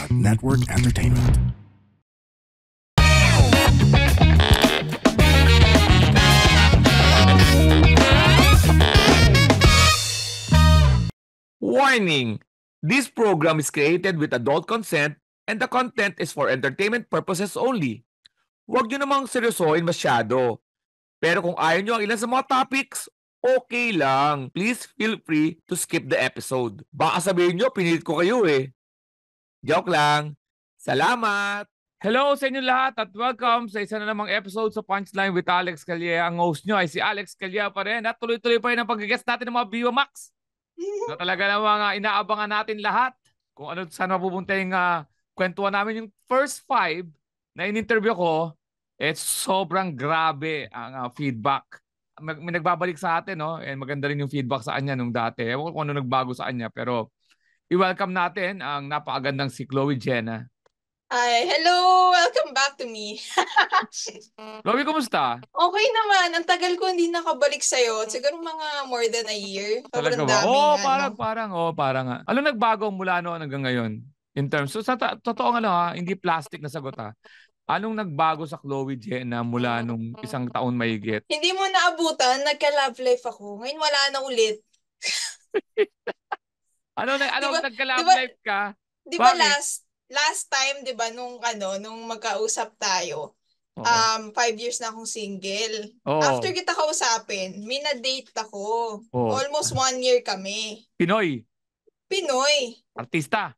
Network Entertainment. Warning! This program is created with adult consent and the content is for entertainment purposes only. Huwag nyo namang seryosohin masyado. Pero kung ayaw nyo ang ilan sa mga topics, okay lang. Please feel free to skip the episode. Baka sabihin nyo, pinilit ko kayo eh. Joke lang. Salamat! Hello sa inyo lahat at welcome sa isa na namang episode sa Punchline with Alex Calleja. Ang host nyo ay si Alex Calleja pa rin at tuloy-tuloy pa rin ang pag-guest natin ng mga Viva Max. Na talaga ng mga inaabangan natin lahat. Kung ano saan mapupunta yung kwentuhan namin. Yung first 5 na in-interview ko, sobrang grabe ang feedback. May nagbabalik sa atin, no? And maganda rin yung feedback sa kanya nung dati. Ewan ko kung ano nagbago sa kanya. Pero i-welcome natin ang napakagandang si Chloe Jenna. Hi, hello! Welcome back to me. Chloe, kumusta? Okay naman. Ang tagal ko hindi nakabalik sa'yo. Siguro mga more than a year. Talaga Sobrang ba? daming Parang. Ano nagbago mula noon hanggang ngayon? In terms, so sa totoong hindi plastic na sagot ha. Anong nagbago sa Chloe Jenna mula nung isang taon mahigit? Hindi mo naabutan, nagka-love life ako. Ngayon wala na ulit. Diba, nagka-love life ka? Di ba last time, di ba, nung magkausap tayo, 5 years na akong single. After kita kausapin, minadate ako. Almost 1 year kami. Pinoy? Artista?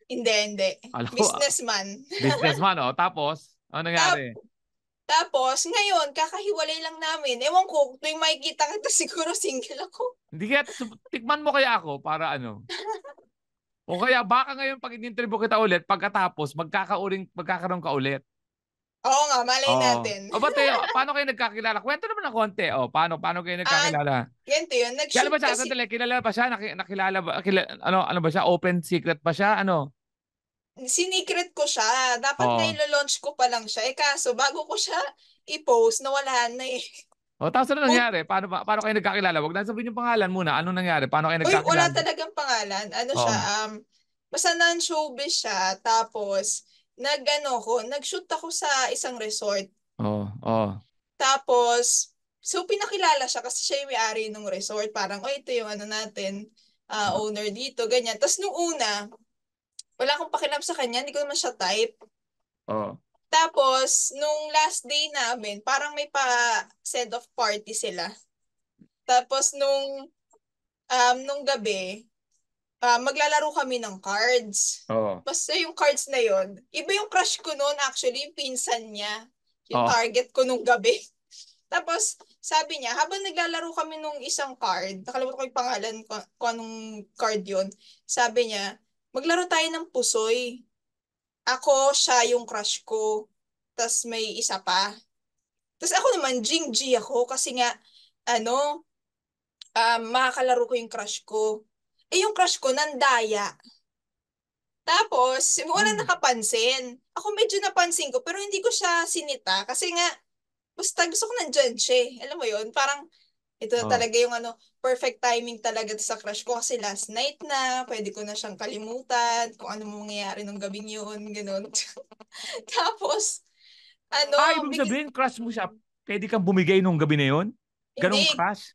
Hindi. Businessman. Businessman, Tapos, ano nangyari? Tapos, ngayon, kakahiwalay lang namin. Ewan ko, tuwing makikita kita siguro single ako. Hindi kaya, tikman mo kaya ako para ano? O kaya baka ngayon pag in-interview kita ulit, pagkatapos, magkakaroon ka ulit. Oo nga, malay natin. Paano kayo nagkakilala? Kwento naman ng konti. Paano kayo nagkakilala? Ganito yun. Kilala ba siya? Kilala ba siya? Nakilala ba? Ano ba siya? Open secret pa siya? Ano? Sinicret ko siya. Dapat nga ilo-launch ko pa lang siya. Kaso bago ko siya i-post, nawala na eh. Tapos ano nangyari? Paano kayo nagkakilala? Huwag na sabihin yung pangalan muna. Ano nangyari? Paano kayo nagkakilala? Wala talagang pangalan. Siya, basta non-showbiz siya. Tapos, nag-shoot ako sa isang resort. Tapos, so pinakilala siya kasi siya yung may-ari ng resort. Parang, ito yung natin, owner dito, ganyan. Tapos nung una, wala akong pakialam sa kanya, hindi ko naman siya type. Tapos, nung last day namin, parang may pa-send off party sila. Tapos, nung gabi, maglalaro kami ng cards. Basta yung cards na yon, iba yung crush ko noon actually, yung pinsan niya. Yung target ko nung gabi. Tapos, sabi niya, habang naglalaro kami nung isang card, nakalimutan ko yung pangalan kung anong card yon. Sabi niya, maglaro tayo ng pusoy. Ako, siya yung crush ko. Tapos may isa pa. Tapos ako naman, Jing-G ako kasi nga, makakalaro ko yung crush ko. Yung crush ko, nandaya. Tapos, wala nakapansin. Ako medyo napansin ko, pero hindi ko siya sinita. Kasi nga, basta gusto ko nandyan siya. Alam mo yun? Parang, ito talaga yung perfect timing talaga sa crush ko. Kasi last night na, pwede ko na siyang kalimutan. Kung ano mangyayari nung gabing yun. Ganun. Tapos, ibig sabihin, crush mo siya. Pwede kang bumigay nung gabi na yun? Ganong crush?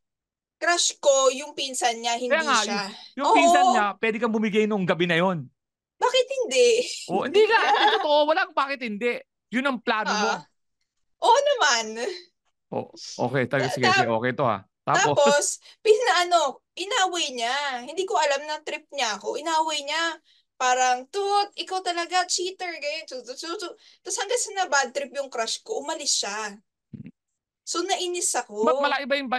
Crush ko, yung pinsan niya, hindi siya. Yung pinsan niya, pwede kang bumigay nung gabi na yun. Bakit hindi? Hindi ka. Hindi totoo. Walang bakit hindi. Yun ang plano mo. Oo naman. Okay. Sige. Okay to ha. Tapos, inaway niya. Hindi ko alam na trip niya ako. Inaway niya. Parang, ikaw talaga, cheater, ganyan. Tapos hanggang sa na-bad trip yung crush ko, umalis siya. So, nainis ako. Ba't malaki ba yung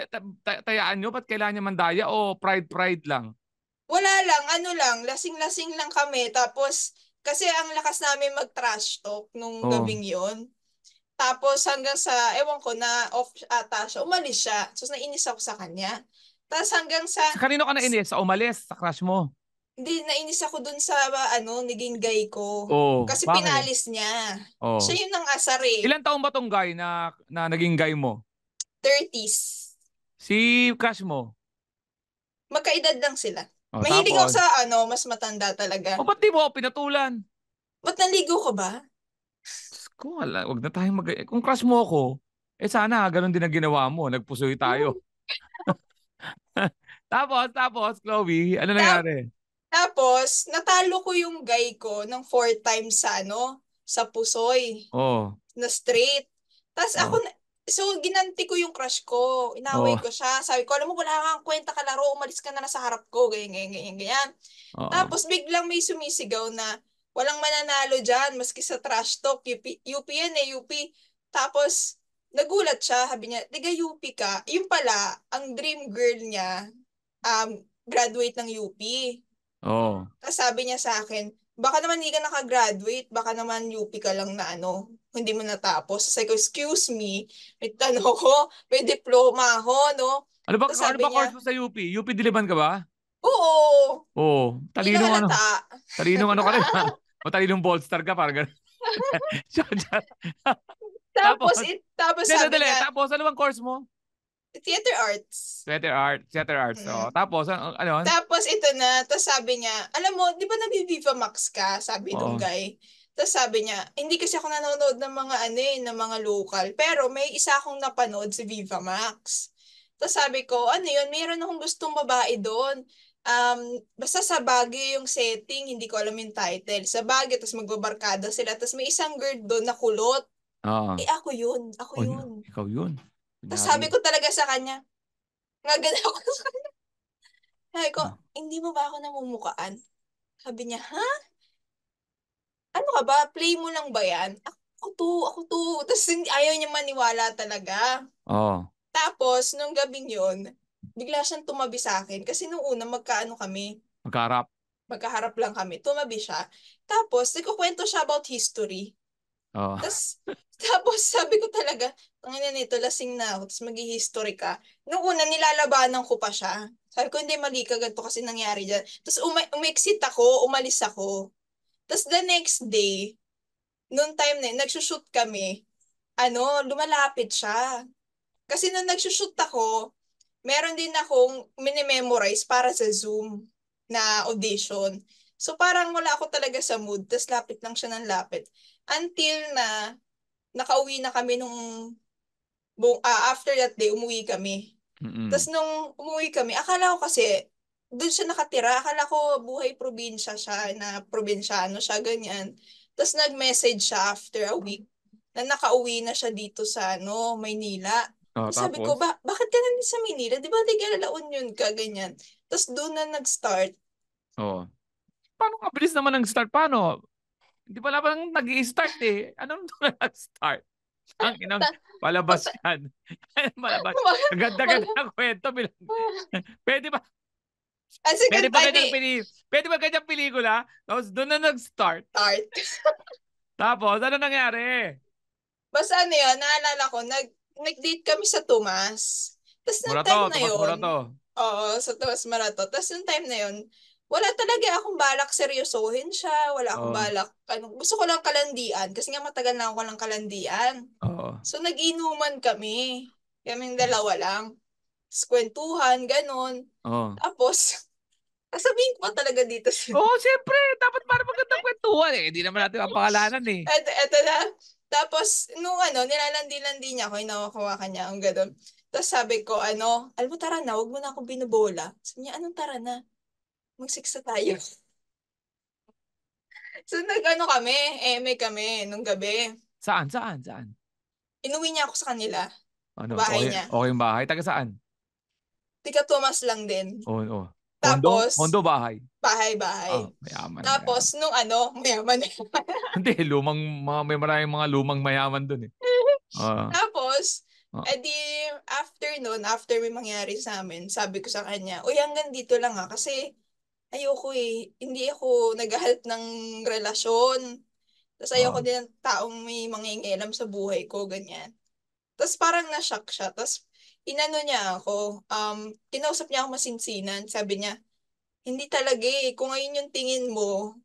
tayaan nyo? Ba't kailangan niya mandaya o pride lang? Wala lang, lasing-lasing lang kami. Tapos, kasi ang lakas namin mag-trash talk nung gabing yun. Tapos hanggang sa, ewan ko na off ata siya, umalis siya. So, nainis ako sa kanya. Tapos hanggang sa... Sa kanino ka nainis? Sa umalis? Sa crush mo? Hindi, nainis ako dun sa, naging guy ko. Kasi bakit? pinalis niya. Siya yun ang asar eh. Ilan taon ba tong guy na naging guy mo? 30s. Si crush mo? Magkaedad lang sila. Mahilig ako sa mas matanda talaga. Ba't di mo pinatulan? Ba't naligo ka ba? Diyos ko, wag na tayong kung crush mo ako, sana ganun din ang ginawa mo. Nagpusoy tayo. Tapos, Chloe, ano Tap, nangyari? tapos, natalo ko yung guy ko ng 4 times sa sa pusoy Oh, na straight. Tapos ako, oh, so ginanti ko yung crush ko. Inaway oh, ko siya. Sabi ko, alam mo, wala kang kwenta kalaro. Umalis ka na sa harap ko. Ganyan, ganyan, ganyan, ganyan. oh, Tapos biglang may sumisigaw na walang mananalo dyan, maski sa trash talk. UP yan eh, UP. Tapos, nagulat siya. Sabi niya, tiga UP ka. Yung pala, ang dream girl niya, graduate ng UP. oh, Tapos sabi niya sa akin, baka naman hindi ka nakagraduate, baka naman UP ka lang na hindi mo natapos. Sabi ko, excuse me, may ko, may diploma ako, no? Tapos Ano ba sabi course niya, mo sa UP? UP Diliman ka ba? oo, Oo, hindi na halata. talinong ano ka rin ha? Matalinong bolster ka, parang gano'n. Tapos, Tapos sabi dali, niya, tapos, ano bang course mo? theater arts. Theater arts. Mm. Oh, tapos, ano? Tapos ito na, tapos sabi niya, alam mo, di ba nag-Viva Max ka? Sabi nung Oo, guy. Tapos sabi niya, hindi kasi ako nanonood ng mga ng mga local, pero may isa akong napanood si Viva Max. Tapos sabi ko, ano yun, mayroon akong gustong babae doon. Basta sa Baguio yung setting, hindi ko alam yung title. Sa Baguio, tapos magbabarkada sila. Tapos may isang girl doon na kulot. oo. Eh ako Oh, yun. ikaw yun. Tapos sabi Kunyari. ko talaga sa kanya, nga ganun ako sa kanya. Sabi ko, Oh, hindi mo ba ako namumukaan? Sabi niya, ha? Ano ka ba? Play mo lang ba yan? Ako to. Tapos ayaw niya maniwala talaga. oh, Tapos, nung gabing yon, bigla siyang tumabi sa akin. Kasi nung una, magkaano kami, magkaharap. magkaharap lang kami. Tumabi siya. Tapos, nagkukwento siya about history. Oh, Tapos, tapos sabi ko talaga, ang ina nito, lasing na ako. Tapos mag-history ka. Nung una, nilalabanan ko pa siya. Sabi ko, hindi, mali ka, ganito kasi nangyari dyan. Tapos umexit ako, umalis ako. Tapos the next day, noong time na yun, nagsushoot kami, lumalapit siya. Kasi nung nagsushoot ako, meron din akong minimemorize para sa Zoom na audition. So parang wala ako talaga sa mood, tapos lapit lang siya ng lapit. Until na nakauwi na kami after that day, umuwi kami. mm. Tapos nung umuwi kami, akala ko kasi, doon siya nakatira. Akala ko buhay probinsya siya, na probinsyano siya, ganyan. Tapos nag-message siya after a week na nakauwi na siya dito sa Maynila. Oh, Tapos sabi ko, tapos? bakit ka nandito sa Maynila? Di ba Tigala La Union ka, ganyan. Tapos doon na nag-start. Oh. Paano ka bilis naman ng start? Paano? Hindi pala pa nag-i-start eh. Anong doon nag-start? Ang inang Ta- palabas punta- yan. Palabas. Ganda-ganda ng kwento. Pwede ba? Sige, hindi. Pwede ba ganyang pelikula? Tapos doon na nag-start. Start. Tapos, ano nangyari? Basta yun, naalala ko, nag-date kami sa Tomas. Tapos nung time na Tomas yun, Morato. oo, sa Tomas Marato. Tapos nung time na yun, wala talaga akong balak seryosohin siya. Wala akong Oo. balak, gusto ko lang kalandian. Kasi nga matagal na ako lang kalandian. Oo. So nag-inuman kami. Kaming dalawa lang. Tapos kwentuhan, ganun. Oo. Tapos, sasabihin ko pa talaga dito sa Oo, siyempre. Dapat para magandang kwentuhan eh. Hindi naman natin ang pangalanan eh. eto na. Tapos, nung nilalandi-landi niya ako, hinawakan niya, ang gano'n. Tapos sabi ko, alam mo, tara na, huwag mo na akong binubola. Sabi niya, anong tara na? Mag-sex na tayo. So, kami, may kami, nung gabi. Saan? Saan? Saan? Inuwi niya ako sa kanila, Ano? bahay Okay, niya. okay yung bahay. Taga saan? Tika Thomas lang din. Oo. Oh. Kondo? Tapos, Kondo bahay. Ah, bahay-bahay. mayaman, mayaman. Tapos, nung mayaman. Hindi, may maraming mga lumang mayaman dun eh. Ah, Tapos, ah, edi, after may mangyari sa amin, sabi ko sa kanya, uy, hanggang dito lang kasi ayoko eh. Hindi ako naghahalap ng relasyon. Tapos ayoko ah. din ng taong may mangingialam sa buhay ko, ganyan. Tapos parang na-shock siya. Tapos inano niya ako, kinausap niya ako masinsinan. Sabi niya, hindi talaga eh. Kung ayun yung tingin mo,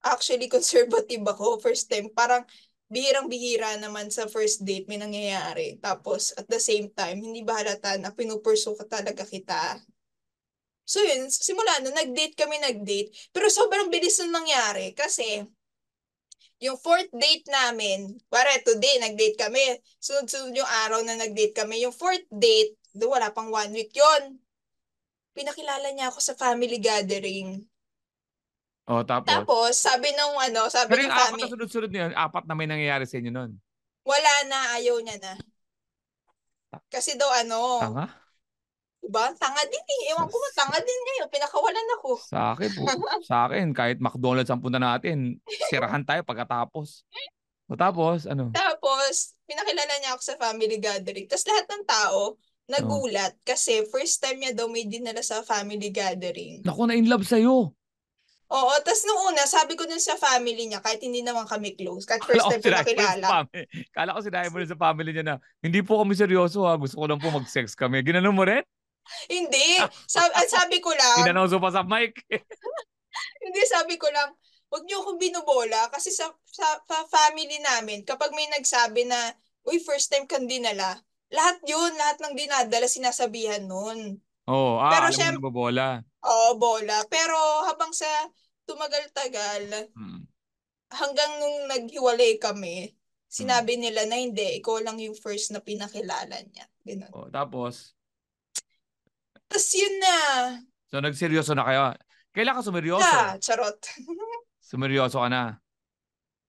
actually conservative ako. First time, parang bihirang-bihira naman sa first date may nangyayari. Tapos at the same time, hindi ba halata na pinupursu ka talaga kita. So yun, simula na nag-date kami nag-date. Pero sobrang bilis nung nangyari kasi Yung fourth date namin, pare, today, nag-date kami. Sunod-sunod yung araw na nag-date kami. Yung fourth date, wala pang 1 week yon. Pinakilala niya ako sa family gathering. Oh, tapos? Tapos, sabi Pero ng yung apat na family, sunod-sunod na yun, apat na may nangyayari sa inyo nun. wala na, ayaw niya na. Kasi daw Tanga? diba? Tanga din eh. Ewan ko, tanga din ngayon. Pinakawalan ako. Sa akin, kahit McDonald's ang punta natin, sirahan tayo pagkatapos. O tapos, ano? Tapos, pinakilala niya ako sa family gathering. Tapos lahat ng tao, Oh. nagulat kasi first time niya daw may dinala sa family gathering. Naku, na in love sa'yo. Oo, tapos nung una, sabi ko dun sa family niya, kahit hindi naman kami close, kahit Kala first ko time ko sinabi mo rin sa nakilala. family. Kala ko sinabi mo rin sa family niya na, hindi po kami seryoso ha, gusto ko lang po mag-sex kami. Ginanon mo rin? Hindi. Sabi ko lang, Tinanong pa sa mic. hindi sabi ko lang, wag niyo akong binubola kasi sa family namin, kapag may nagsabi na, uy, first time kang dinala, lahat ng dinadala sinasabihan nun. Oo, Pero alam mo na syempre, bobola. oo, bola. Pero habang sa tumagal-tagal, Hmm. hanggang nung naghiwalay kami, Hmm. sinabi nila na hindi, ikaw lang yung first na pinakilala niya. Ganun. Oh, tapos, Tapos yun na. so nagseryoso na kayo. Kailan ka sumeryoso? Charot. Sumeryoso ka na.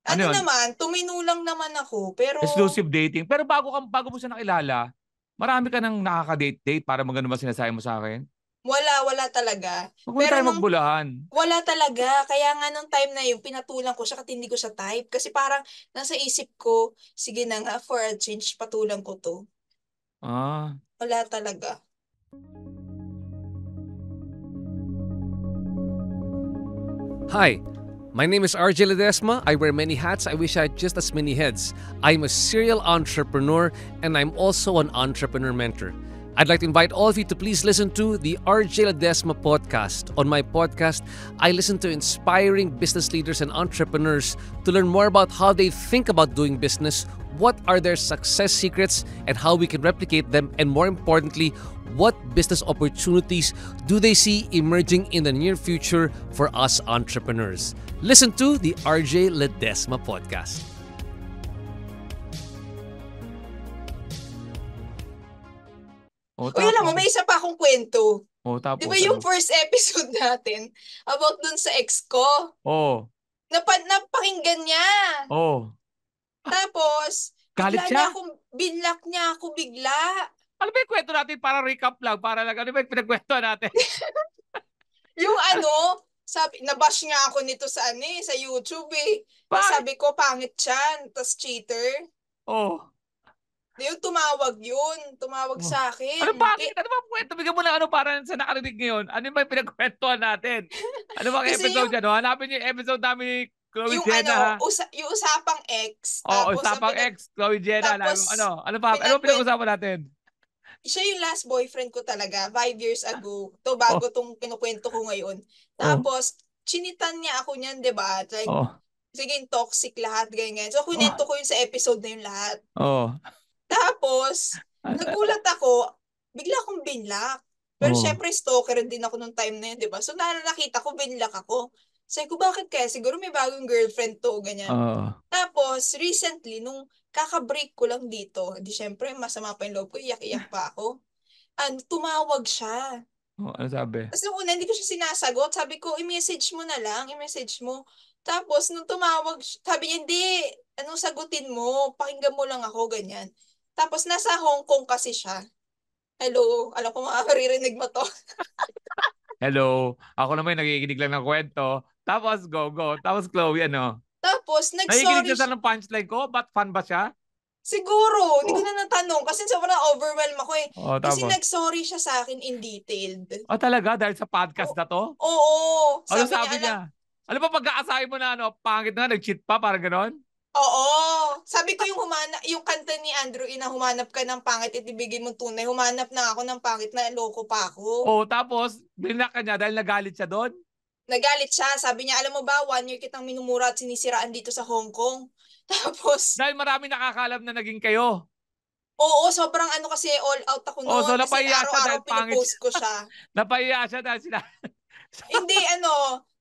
Ano yun? Tumino lang naman ako, pero Exclusive dating. Pero bago mo siya nakilala, marami ka nang nakaka-date-date para magano ba sinasabi mo sa akin? wala talaga. Huwag mo Pero tayo nung magbulahan. wala talaga. Kaya nga nung time na yun, pinatulan ko siya kasi hindi ko siya type. Kasi parang nasa isip ko, sige na nga, for a change, patulan ko to. Ah. Wala talaga. Hi, my name is RJ Ledesma. I wear many hats. I wish I had just as many heads. I'm a serial entrepreneur and I'm also an entrepreneur mentor. I'd like to invite all of you to please listen to the RJ Ledesma podcast. On my podcast, I listen to inspiring business leaders and entrepreneurs to learn more about how they think about doing business, what are their success secrets, and how we can replicate them, and more importantly, what business opportunities do they see emerging in the near future for us entrepreneurs. Listen to the RJ Ledesma podcast. Oh, Uy, alam mo, tapos. may isa pa akong kwento. Oh, Di tapos ba yung ano? first episode natin about dun sa ex ko? Oh. Napakinggan niya. Oh. Tapos, Galit siya? binlock niya ako bigla. Ano ba yung kwento natin? Para recap lang. Para lang. Ano ba yung pinagkwento natin? Yung nabash nga ako nito sa YouTube eh. Tapos Bakit? sabi ko, pangit siya, tapos cheater. Oh. Yung tumawag Oh. sa Ano akin. bakit? Ano ba kwento? Bigyan mo na ano para sa nakarinig ngayon. Ano ba yung pinagkwentuhan natin? Ano bang Kasi episode yan? Oh? Hanapin niyo yung episode namin ni Chloe yung Jenna ha. yung usapang ex, Oo, usapang ex, Chloe Jenna. tapos Ano pa? Ano pinag-usapan natin? siya yung last boyfriend ko talaga, 5 years ago. To Oh, bago tong kinukwento ko ngayon. oh, Tapos, chinitan niya ako niyan, di ba? Like, oh, sige, toxic lahat, ganyan. So, oh, kunento ko yun sa episode na yun lahat. oh, Tapos, nagulat ako, bigla akong binlock. Pero oh, syempre, stalker din ako nung time na yun, di ba? So, nakita ko, binlock ako. Sabi ko, bakit kaya? Siguro may bagong girlfriend to, ganyan. oh, Tapos, recently, nung kaka-break ko lang dito, di syempre, masama pa yung loob ko, iyak-iyak pa ako. Tumawag siya. oh, ano sabi? Tapos nung una, hindi ko siya sinasagot. Sabi ko, i-message mo na lang, i-message mo. Tapos, nung tumawag, sabi niya, hindi, anong sagutin mo? Pakinggan mo lang ako, ganyan. Tapos, nasa Hong Kong kasi siya. Hello, alam ko makaririnig mo to. Hello, ako naman yung nakikinig lang ng kwento. Tapos, go. Tapos, Chloe, ano? Tapos, Nakikinig nag-sorry siya sa ng punchline ko? Ba't fan ba siya? siguro, hindi ko Oh, na natanong kasi sobrang overwhelmed ako eh. oh, Kasi tapos. nag-sorry siya sa akin in detailed. Oh, talaga? Dahil sa podcast O- na to? Oo, Ano sabi niya, sabi niya? Ano ba pagkakasabi mo na ano, pangit na, nag-cheat pa, parang ganon? oo. Sabi ko yung kanta ni Andrew Ina, humanap ka ng pangit at ibigay mo tunay. Humanap na ako ng pangit na loko pa ako. Oh, tapos, blinak ka niya dahil nagalit siya doon? Nagalit siya. Sabi niya, alam mo ba, 1 year kitang minumura at sinisiraan dito sa Hong Kong. Tapos, Dahil marami nakakalam na naging kayo. oo, sobrang kasi all out ako Oh, so noon. Kasi napahiya siya araw-araw dahil pangit pinupost siya. ko siya. Napahiya siya dahil sila. Hindi,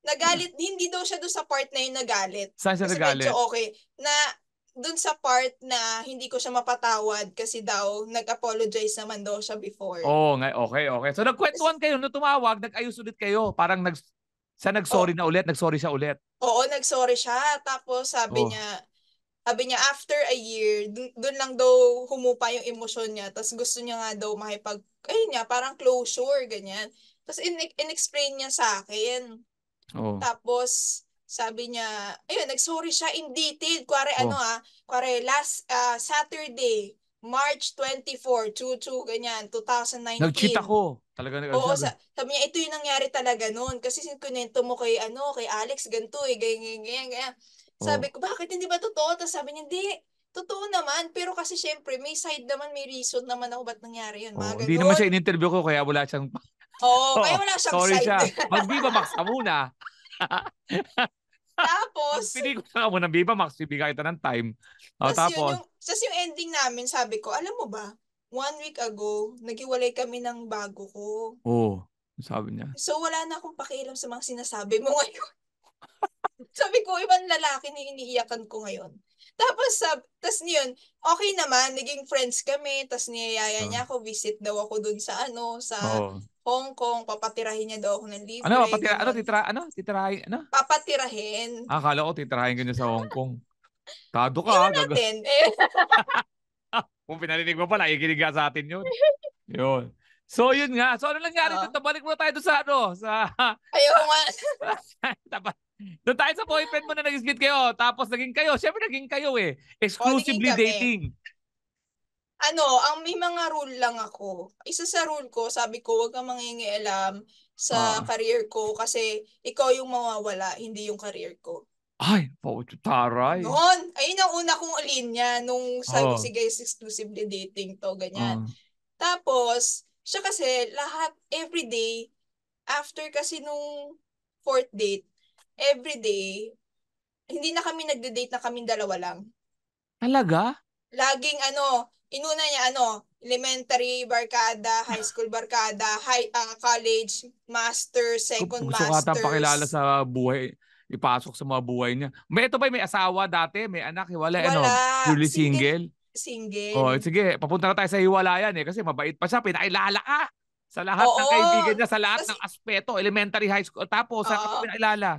nagalit, hindi daw siya doon sa part na yun nagalit. Saan siya Kasi medyo nagalit? okay. Na doon sa part na hindi ko siya mapatawad kasi daw nag-apologize naman daw siya before. Oo, okay. So nagkwentuhan kayo, nung tumawag, nag-ayos ulit kayo. Parang nag-sorry na ulit, nag-sorry siya ulit. Oo, nag-sorry siya. Tapos Oh. sabi niya after a year, doon lang daw humupa yung emosyon niya. Tapos gusto niya nga daw ayun niya, parang closure, ganyan. Tapos in-explain niya sa akin. Oh. Tapos, sabi niya, ayun, nag-sorry siya in detail. Oh. Kuwari last Saturday, March 24, 22, ganyan, Nag-cheat 2019. ako. Talaga Oo, sabi. sabi niya, ito yung nangyari talaga noon. Kasi sinkunento mo kay Alex, ganito eh, ganyan. Sabi Oh. ko, bakit hindi ba totoo? Tapos sabi niya, hindi, totoo naman. Pero kasi syempre, may side naman, may reason naman ako ba't nangyari yun. Oh, Mga hindi naman ganon. siya in-interview ko kaya wala siyang Oo, kaya oh, wala siyang sorry side. siya. Mag-Viva Max ka muna. Tapos, Magpili ko na muna ng Viva Max, bibigay kita ng time. Oh, tapos, tas yung ending namin, sabi ko, alam mo ba, 1 week ago, naghiwalay kami ng bago ko. oh, sabi niya. So, wala na akong pakialam sa mga sinasabi mo ngayon. Sabi ko, ibang lalaki na iniiyakan ko ngayon. Tas yun, okay naman, naging friends kami, tas niyayaya Oh. niya ako, visit daw ako dun sa Oh. Hong Kong, papatirahin niya daw ako ng Ano, libre, ganon. titirahin, ano? Papatirahin. Akala ko titirahin ka niya sa Hong Kong. Tado ka, Ewan ha? natin. Kung pinarinig mo pala, ikinig ka sa atin yun. Yun. So, yun nga. So, ano nangyari Oo. dito? Balik mo tayo doon sa, Ayaw nga. Dapat, doon tayo sa boyfriend mo na nag-split kayo. Tapos naging kayo. Siyempre naging kayo eh. Naging Exclusively kami. dating. May mga rule lang ako. Isa sa rule ko, sabi ko, huwag kang mangingialam sa Ah. career ko kasi ikaw yung mawawala, hindi yung career ko. Ay, paucho taray. Noon, ayun ang una kong linya nung sabi ko, Oh. sige, exclusively dating to, ganyan. Oh. Tapos, siya kasi, everyday, after kasi nung fourth date, everyday, hindi na kami nagde-date na kaming dalawa lang. Talaga? Laging inuna niya elementary barkada, high school barkada, college, master, second Gusto ko ata pakilala masters. sa buhay. Ipasok sa mga buhay niya. Ito ba may asawa dati? May anak? Hiwalay? Ano? Wala. Purely Single. single? Oh, Single. sige, papunta na tayo sa hiwalayan eh kasi mabait pa siya, pinailala ka sa lahat ng kaibigan Oo. niya, sa lahat Tas, ng aspeto, elementary, high school, tapos saan ka pa oo. pinailala?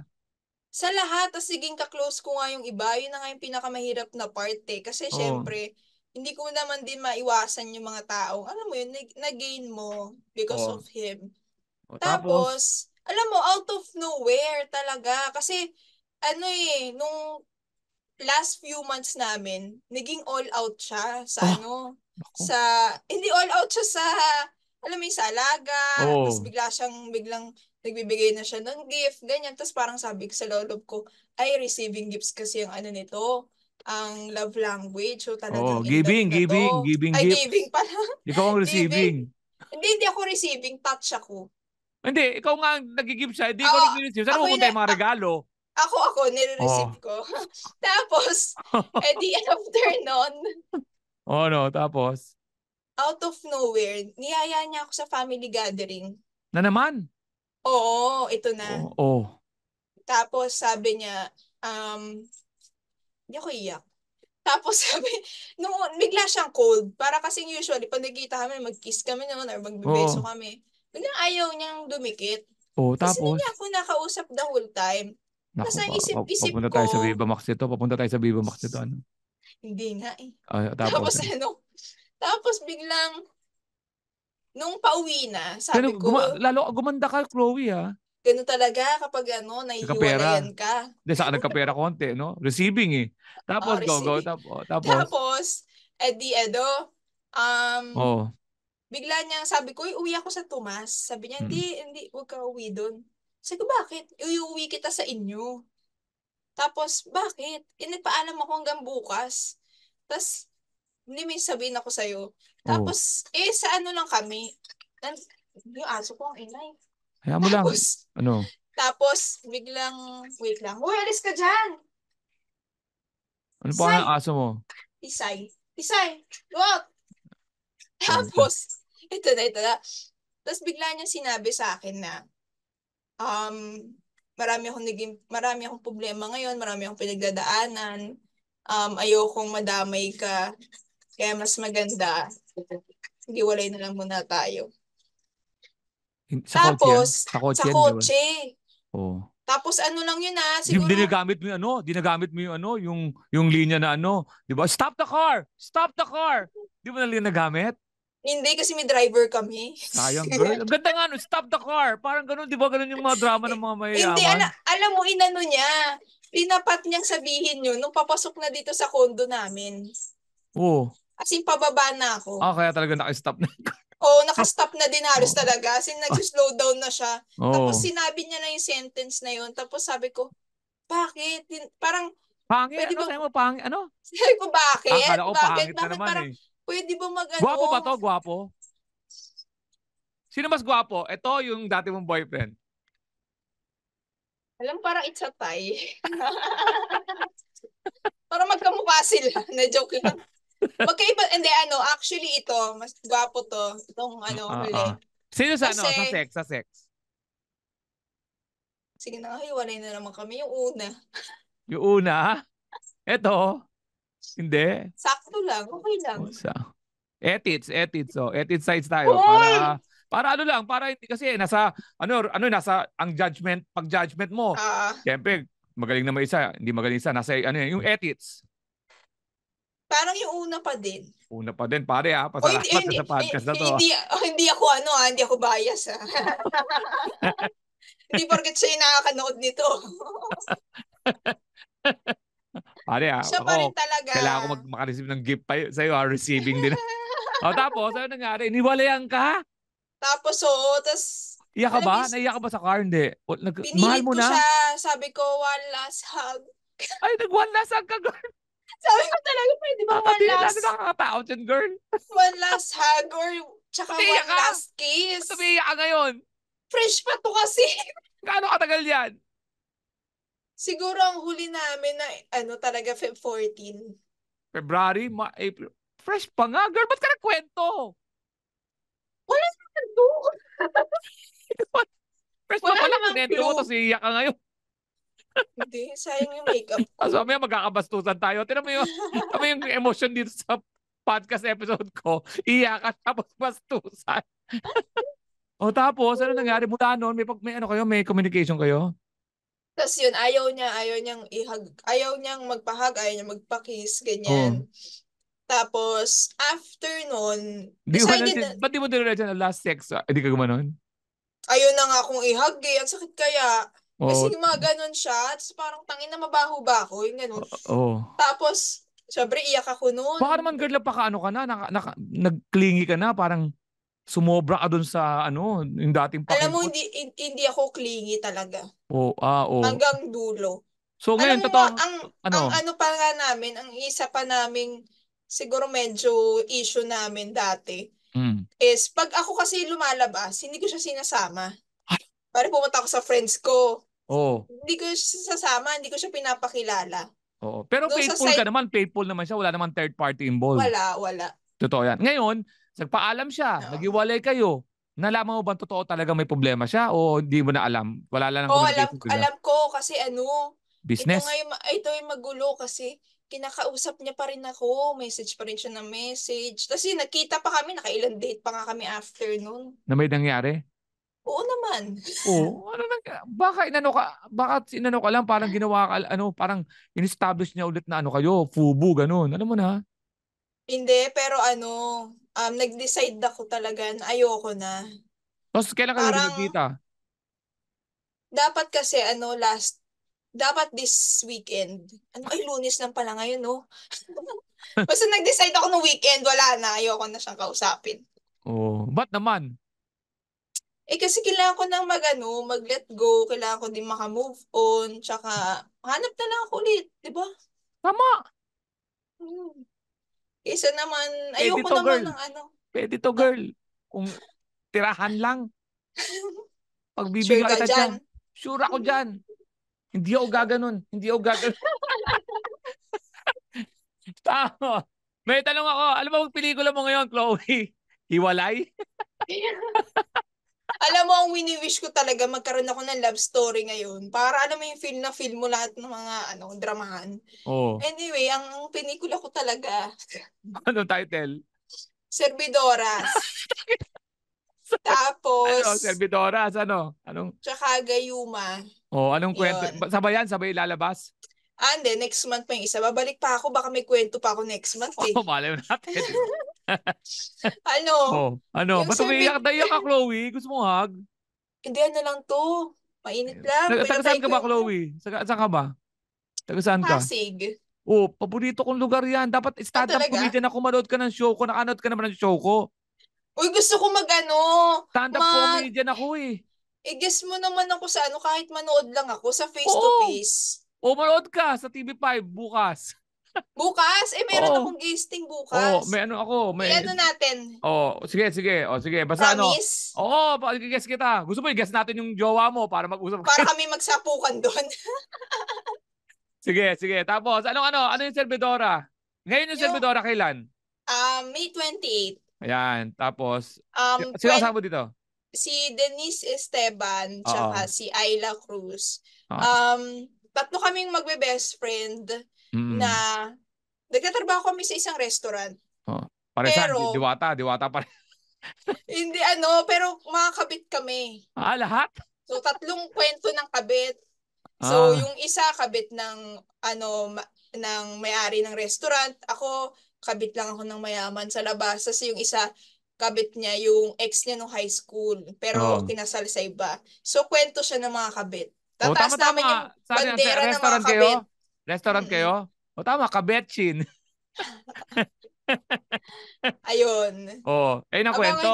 Sa lahat, tas siging ka-close ko nga yung iba, yun na nga yung pinakamahirap na part eh. Kasi Oh, syempre, hindi ko naman din maiwasan yung mga taong, alam mo yun, na-gain mo because oh, of him. tapos, Tapos, alam mo, out of nowhere talaga. Kasi, nung last few months namin, naging all out siya oh, nako, sa, hindi all out siya sa, alam mo yung sa alaga, tapos oh, biglang nagbibigay na siya ng gift, ganyan. Tapos parang sabi ko sa loob ko, ay, receiving gifts kasi yung nito, ang love language. So oh, talagang in love giving, na giving, to. giving Ay, gifts. giving pala. Ikaw ang Giving. receiving. Hindi ako receiving, touch ako. Hindi, ikaw nga ang nag-give siya, hindi ko Ako, nag-receive. Saan ako pupunta yung mga regalo? nire-receive Oh. ko. Tapos, di after nun, Oh no, tapos, out of nowhere, niyaya niya ako sa family gathering. na naman. Oo, ito na. Oh, oh. Tapos sabi niya, hindi ako iyak. Tapos sabi, nung bigla siyang cold. Para kasing usually, pag nagkita kami, mag-kiss kami noon or magbebeso Oo. kami. Biglang ayaw niyang dumikit. Oh, Tapos hindi tapos, niya ako nakausap the whole time. nako, Tapos ang isip-isip papunta ko, tayo sa Viva Max dito. Papunta tayo sa Viva Max dito. Ano? hindi nga eh. Tapos, Tapos tapos biglang, nung pauwi na, sabi ko, lalo gumanda ka, Chloe, ha? gano'n talaga kapag Nagkapera. nahihiwalayan ka. Hindi, saka nagkapera konti, no? Receiving, eh. Tapos, go. Receiving. Tapos, Tapos, um, oh. bigla niyang sabi ko, uwi ako sa Tomas. Sabi niya, Hmm. hindi, huwag ka uwi doon. Sabi ko, bakit? Iuwi kita sa inyo. Tapos, bakit? Nagpaalam ako hanggang bukas. Tapos, hindi may sabihin ako sa'yo. Oh. Tapos, sa lang kami. Yung aso ko ang inay. Kaya mo lang. Tapos, Ano? tapos, biglang, wait lang. Uy, alis ka dyan! Ano pa Tisay! ang aso mo? Tisay! Look! Oh. Tapos, ito na. Tapos bigla niya sinabi sa akin na, um, marami akong problema ngayon, marami akong pinagdadaanan. Ayokong madamay ka. Kaya mas maganda, hiwalay na lang muna tayo. Sa kotse yan? Tapos, Sa sa yan, diba? kotse. Oh. Tapos ano lang yun siguro. Dinagamit mo yung yung linya na di ba? Stop the car! Stop the car! Di mo na nagamit? Hindi kasi may driver kami. Sayang, girl. Ang ganda nga, stop the car. Parang ganun, di ba? Ganun yung mga drama ng mga Hindi, mayayaman. alam mo, inano niya. Pinapat niyang sabihin yun nung papasok na dito sa condo namin. Oo. As in, pababa na ako. Kaya talaga naka-stop na. Oo, nakastop na din halos talaga. As in, nag-slow down na siya. Tapos sinabi niya na yung sentence na yun. Tapos sabi ko, bakit? Parang, pangit? pwede Sabi mo, pangit? Ano? Sabi ko, bakit? Akala ko pangit na naman parang, pwede ba Gwapo ba to? Gwapo? Sino mas gwapo? Ito yung dati mong boyfriend. Alam, parang it's a tie. Parang magkamukha sila. Na-joke lang. Magkaiba, hindi, actually ito, mas gwapo to. Itong, huli. Sino sa, Kasi, sa sex? Sige na, hiwalay na naman kami. Yung una. Yung una? Ito? Hindi. Sakto lang, okay lang. Ethics. Ethics sides tayo. Para hindi kasi nasa ang pag-judgment mo. Siyempre, magaling naman isa, hindi magaling isa, nasa yung ethics. Parang yung una pa din. Una pa din, pare pasalamat sa podcast na to. Hindi ako bias Hindi porket siya yung nakakanood nito. Pare siya pa rin talaga. Kailangan ko makareceive ng gift pa sa'yo receiving din. Tapos, ano nangyari? Iniwalayan ka? Tapos, iyak ka ba? Naiyak ka ba sa car? Hindi. Pinilit ko siya. Sabi ko, one last hug. Ay, nag-one last hug ka, girl. Sabi ko talaga, pwede ba one last? Nakakataot yun, girl. One last hug or tsaka one last kiss. Tumiyak ka ngayon. Fresh pa to kasi. Gaano katagal yan? Siguro ang huli namin na talaga Feb 14. February, April. Fresh pa nga, girl. Ba't ka nagkwento? Wala naman to. Fresh pa pala. Kunento mo, tapos iiyak ka ngayon. Hindi, sayang yung makeup ko. So, may magkakabastusan tayo. Tinan mo yung emotion dito sa podcast episode ko. Iyak ka, tapos bastusan. Tapos, ano nangyari? Mula noon, may communication kayo? Tapos yun, ayaw niyang ihag, ayaw niyang magpahag, ayaw niyang magpakiss, ganyan. Tapos, after nun, ba't di mo dinulit na last sex? Hindi ka gumanon? Ayaw na nga akong ihag ang sakit kaya. Kasi mga ganon siya, tapos parang tangin na mabaho ba ako, yung ganon. Tapos, syempre iyak ako noon. Baka naman girl, pakaano ka na, nagklingi ka na, parang sumobra ka dun sa yung dating pakipot. Alam mo, hindi ako clingy talaga. Hanggang dulo. So ngayon, ang pa nga namin, ang isa pa naming siguro medyo issue namin dati is pag ako kasi lumalabas, hindi ko siya sinasama. Para pumunta ako sa friends ko. Hindi ko siya sasama, hindi ko siya pinapakilala. Pero faithful naman siya, wala naman third party involved. Wala. Totoo yan. Ngayon, nagpaalam siya, naghiwalay kayo. Nalaman mo ba totoo talaga may problema siya o hindi mo na alam? Wala lang alam ko kasi business. Ito yung magulo kasi kinakausap niya pa rin ako, message pa rin siya ng message. Tapos nakita pa kami, nakailang date pa nga kami after nun. Na may nangyari? Oo naman. Baka inano ka lang, parang ginawa ka, parang in-establish niya ulit na kayo, fubu, ganun. Alam mo na? Hindi, pero nag-decide ako talaga na ayoko na. Tapos kailan kayo nagkita? Dapat kasi dapat this weekend. Lunes lang pala ngayon, no? Basta nag-decide ako ng weekend, wala na, ayoko na siyang kausapin. Ba't naman? Kasi kailangan ko nang mag-let go, kailangan ko din maka-move on, tsaka hanap na lang ako ulit, di ba? Tama. Isa naman, ayoko naman ng Pwede to, girl. Kung tirahan lang. Pagbibigyan kita dyan. Sure ako dyan. Hindi ako gaganon. Tama. May tanong ako. Ano ba ang pelikula mo ngayon, Chloe? Hiwalay? Alam mo, ang wini-wish ko talaga magkaroon ako ng love story ngayon. Para alam mo yung feel mo lahat ng mga dramahan. Oh. Anyway, ang pelikula ko talaga, Anong title? Servidoras. Tapos, Servidoras, Anong? Tsaka Gayuma. Anong kwento? Yun. Sabay lalabas? Hindi, next month pa yung isa. Babalik pa ako, baka may kwento pa ako next month eh. Malay mo natin. Ba't umiiyak ka, Chloe? Gusto mo hug? Hindi, lang to. Mainit lang. Taga saan ka ba, Chloe? Saan ka ba? Taga saan ka? Pasig. Paborito kong lugar yan. Dapat stand-up comedian ako, manood ka ng show ko. Nakanood ka naman ng show ko. Uy, gusto ko stand-up comedian ako eh. I-guess mo naman ako sa kahit manood lang ako sa face-to-face. Manood ka sa TV5 bukas. Bukas? Meron akong guesting bukas. May ako. Natin. Sige. Basta Promise? Pag-guess kita. Gusto mo i-guess natin yung jowa mo para mag-usap para kami magsapukan doon. Sige. Tapos, ano yung Servidora? Ngayon yung Servidora kailan? May 28. Ayan. Tapos, sino kasama dito? Si Denise Esteban, tsaka si Ayla Cruz. Tatlo kaming magbe-best friend na nagtatrabaho kami sa isang restaurant. Pero, diwata pa rin. Hindi pero mga kabit kami. Lahat? So, 3 kwento ng kabit. So, yung isa kabit ng ng may-ari ng restaurant. Ako, kabit lang ako ng mayaman sa labas. Kasi yung isa, kabit niya yung ex niya nung high school. Pero kinasal sa iba. So, kwento siya ng mga kabit. Tataas namin yung bandera ng mga kabit. Restaurant kayo? Tama, kabetchin. Ayun. Ayun ang kwento.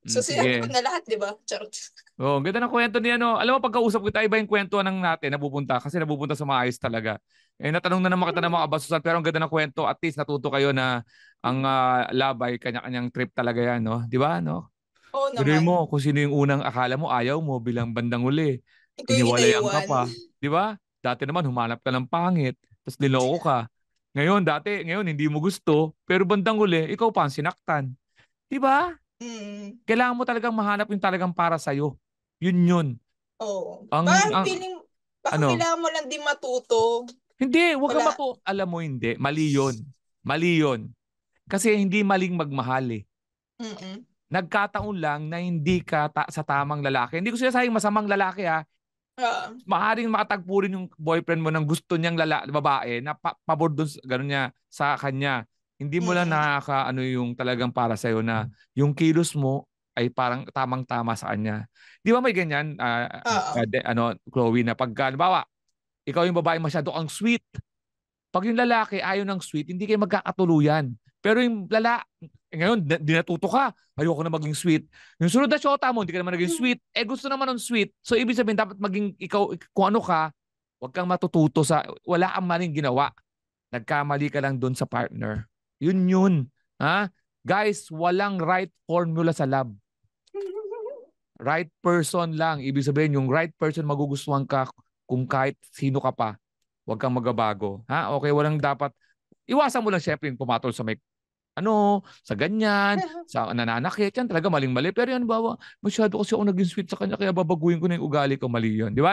So, sinabi ko na lahat, di ba? Charot. Ganda ng kwento niya, Alam mo, pagkausap kita, iba yung kwento natin napupunta. Kasi napupunta sa maayos talaga. Natanong na naman kita ng mga kabasusan, pero ang ganda ng kwento. At least natuto kayo na ang labay, kanya-kanyang trip talaga yan, Di ba, Oo naman. Pero mo, kung sino yung unang akala mo, ayaw mo bilang bandang uli. Iniwalayan ka pa. Di ba? Dati naman, humanap ka ng pangit. Tapos niloko ka. Ngayon, hindi mo gusto. Pero bandang uli, ikaw pa ang sinaktan. Di ba? Kailangan mo talagang mahanap yung talagang para sa'yo. Yun. Baka kailangan mo lang din matuto. Hindi, huwag kang matuto. Alam mo, hindi. Mali yun. Kasi hindi maling magmahal eh. Nagkataon lang na hindi ka sa tamang lalaki. Hindi ko sinasabing masamang lalaki ha. Maaaring makatagpo rin yung boyfriend mo ng gusto niyang babae na pabor doon ganun niya sa kanya. Hindi mo lang yung talagang para sa'yo na yung kilos mo ay parang tamang-tama sa kanya. Di ba may ganyan, Chloe, na pagka, halimbawa, ikaw yung babae masyado ang sweet. Pag yung lalaki ayaw ng sweet, hindi kayo magkakatuluyan. Pero yung ngayon, dinatuto ka. Ayoko na maging sweet. Yung sunod na shota mo, hindi ka naman naging sweet. Gusto naman ng sweet. So, ibig sabihin, dapat maging ikaw, kung ano ka, huwag kang matututo wala kang maling ginawa. Nagkamali ka lang doon sa partner. Yun. Ha? Guys, walang right formula sa love. Right person lang. Ibig sabihin, yung right person magugustuhan ka kung kahit sino ka pa. Huwag kang magabago. Ha? Okay, walang dapat. Iwasan mo lang syempre yung pumatol sa sa ganyan, sa nananakit, yan talaga maling-mali. Pero yan, bawa, masyado kasi ako naging sweet sa kanya, kaya babaguhin ko na yung ugali ko, mali yun. Di ba,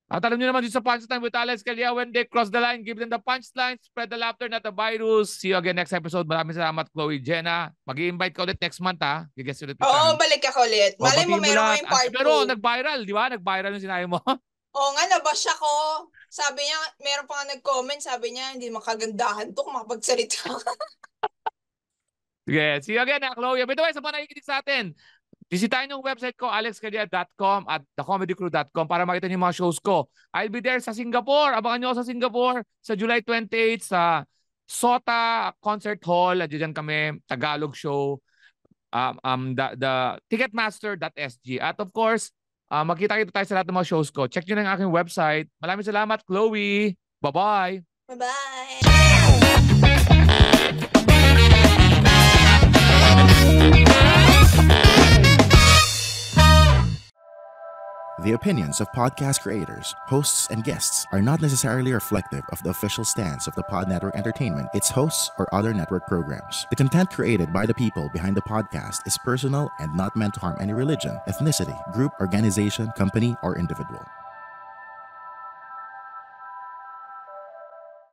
At alam niyo naman dito sa Punchline with Alex Calleja, when they cross the line, give them the punchline, spread the laughter, not the virus. See you again next episode. Maraming salamat, Chloe, Jenna. Mag-i-invite ka ulit next month, ha? Gigas ulit. Balik ka ulit. Malay mo, meron mo yung part 2. Pero nag-viral, di ba? Nag-viral yung sinabi mo. Nabash ako. Sabi niya, meron pa nga nag-comment, sabi niya, hindi makagandahan to kung makapagsalita. Sige, see you again, Chloe. By the way, sa mga nakikinig sa atin, bisitahin yung website ko, alexcalleja.com at thecomedycrew.com para makita niyo yung mga shows ko. I'll be there sa Singapore. Abangan niyo ako sa Singapore sa July 28 sa SOTA Concert Hall. Diyan kami, Tagalog show. The Ticketmaster.sg. At of course, magkita-kita tayo sa lahat ng mga shows ko. Check nyo na yung aking website. Maraming salamat, Chloe. Bye-bye. Bye-bye. The opinions of podcast creators, hosts, and guests are not necessarily reflective of the official stance of the Pod Network Entertainment, its hosts, or other network programs. The content created by the people behind the podcast is personal and not meant to harm any religion, ethnicity, group, organization, company, or individual.